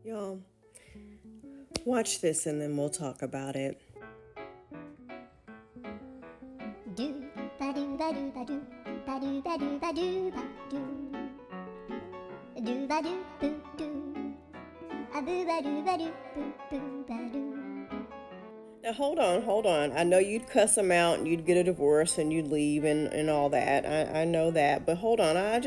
Y'all, watch this and then we'll talk about it. Do ba do ba do ba do ba do ba do ba do ba do ba do boo do a boo ba do boo boo ba do. Now hold on. I know you'd cuss him out and you'd get a divorce and you'd leave and all that. I know that. But hold on. I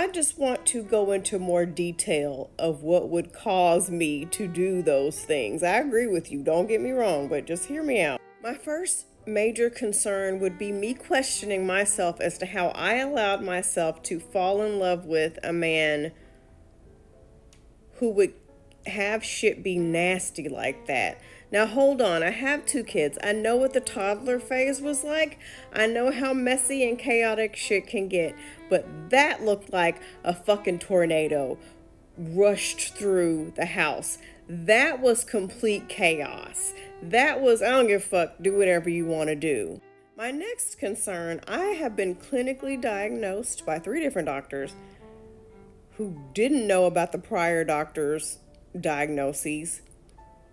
just want to go into more detail of what would cause me to do those things. I agree with you. Don't get me wrong, but just hear me out. My first major concern would be me questioning myself as to how I allowed myself to fall in love with a man who would have shit be nasty like that. Now hold on, I have 2 kids. I know what the toddler phase was like. I know how messy and chaotic shit can get. But that looked like a fucking tornado rushed through the house. That was complete chaos. That was, I don't give a fuck, do whatever you want to do. My next concern, I have been clinically diagnosed by 3 different doctors who didn't know about the prior doctor's diagnoses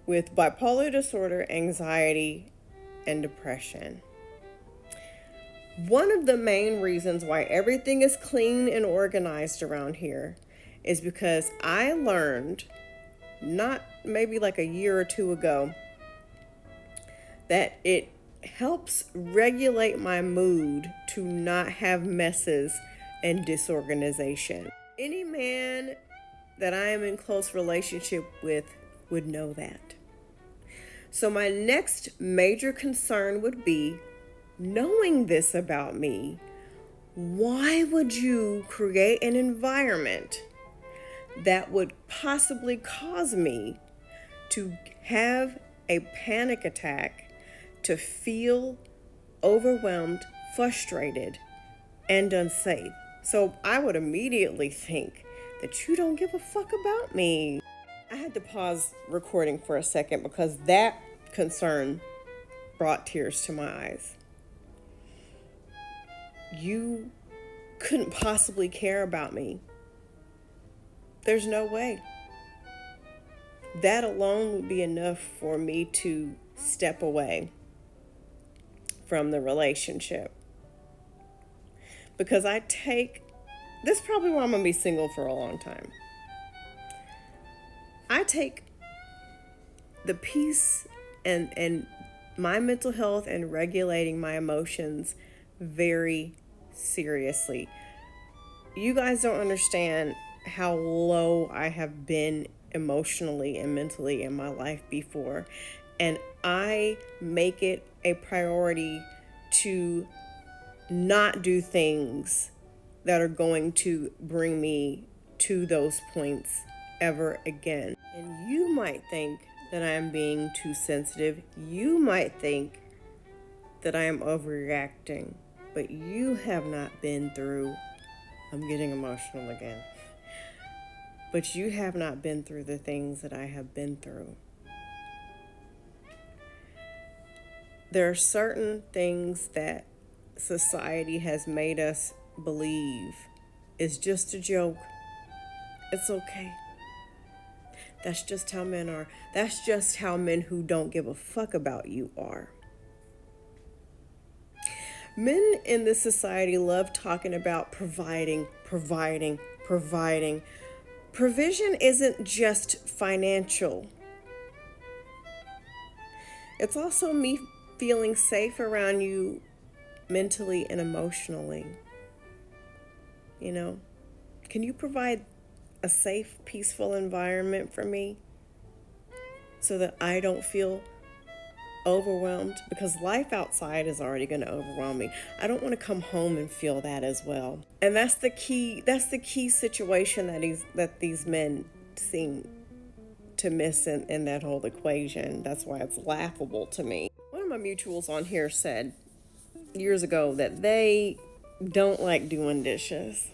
with bipolar disorder, anxiety, and depression. One of the main reasons why everything is clean and organized around here is because I learned, not maybe like a year or 2 ago, that it helps regulate my mood to not have messes and disorganization. Any man that I am in close relationship with would know that. So my next major concern would be, knowing this about me, why would you create an environment that would possibly cause me to have a panic attack, to feel overwhelmed, frustrated, and unsafe? So I would immediately think that you don't give a fuck about me. I had to pause recording for a second because that concern brought tears to my eyes. You couldn't possibly care about me. There's no way. That alone would be enough for me to step away from the relationship. Because this is probably why I'm going to be single for a long time. I take the peace and my mental health and regulating my emotions very seriously. You guys don't understand how low I have been emotionally and mentally in my life before. And I make it a priority to not do things that are going to bring me to those points ever again. And you might think that I am being too sensitive. You might think that I am overreacting, but you have not been through, I'm getting emotional again, but you have not been through the things that I have been through. There are certain things that society has made us believe is just a joke. It's okay. That's just how men are. That's just how men who don't give a fuck about you are. Men in this society love talking about providing. Provision isn't just financial. It's also me feeling safe around you mentally and emotionally. You know, can you provide a safe, peaceful environment for me so that I don't feel overwhelmed? Because life outside is already going to overwhelm me. I don't want to come home and feel that as well. And that's the key situation that these men seem to miss in that whole equation. That's why it's laughable to me. One of my mutuals on here said years ago that they don't like doing dishes,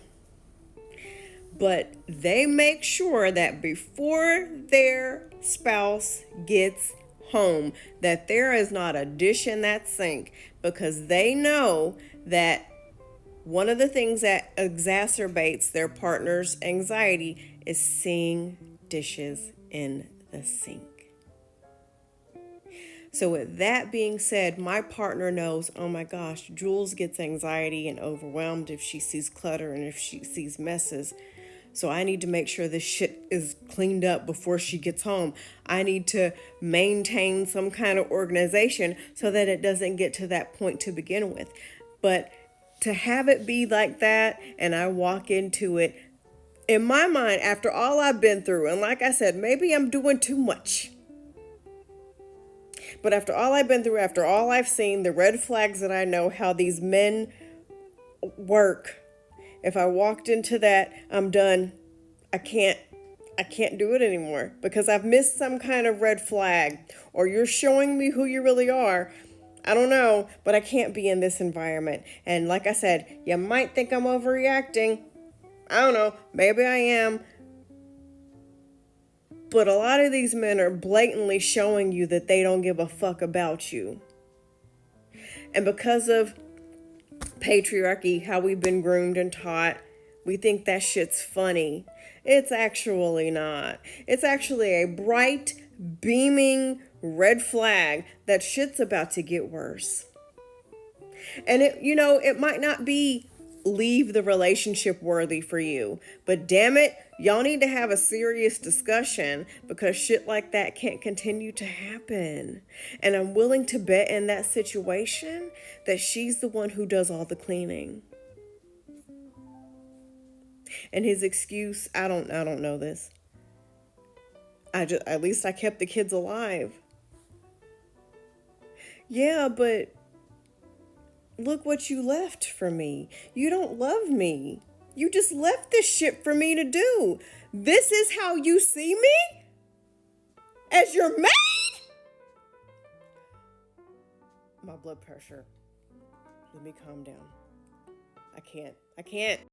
but they make sure that before their spouse gets home that there is not a dish in that sink, because they know that one of the things that exacerbates their partner's anxiety is seeing dishes in the sink. So with that being said, my partner knows, oh my gosh, Jules gets anxiety and overwhelmed if she sees clutter and if she sees messes. So I need to make sure this shit is cleaned up before she gets home. I need to maintain some kind of organization so that it doesn't get to that point to begin with. But to have it be like that and I walk into it, in my mind, after all I've been through, and like I said, maybe I'm doing too much. But after all I've been through, after all I've seen, the red flags that I know, how these men work, if I walked into that, I'm done. I can't do it anymore because I've missed some kind of red flag, or you're showing me who you really are. I don't know, but I can't be in this environment. And like I said, you might think I'm overreacting. I don't know, maybe I am. But a lot of these men are blatantly showing you that they don't give a fuck about you. And because of patriarchy, how we've been groomed and taught, we think that shit's funny. It's actually not. It's actually a bright, beaming red flag that shit's about to get worse. And it might not be leave the relationship worthy for you, but damn it, y'all need to have a serious discussion because shit like that can't continue to happen. And I'm willing to bet in that situation that she's the one who does all the cleaning. And his excuse, I don't know this. At least I kept the kids alive. Yeah, but look what you left for me. You don't love me. You just left this shit for me to do. This is how you see me? As your maid? My blood pressure. Let me calm down. I can't.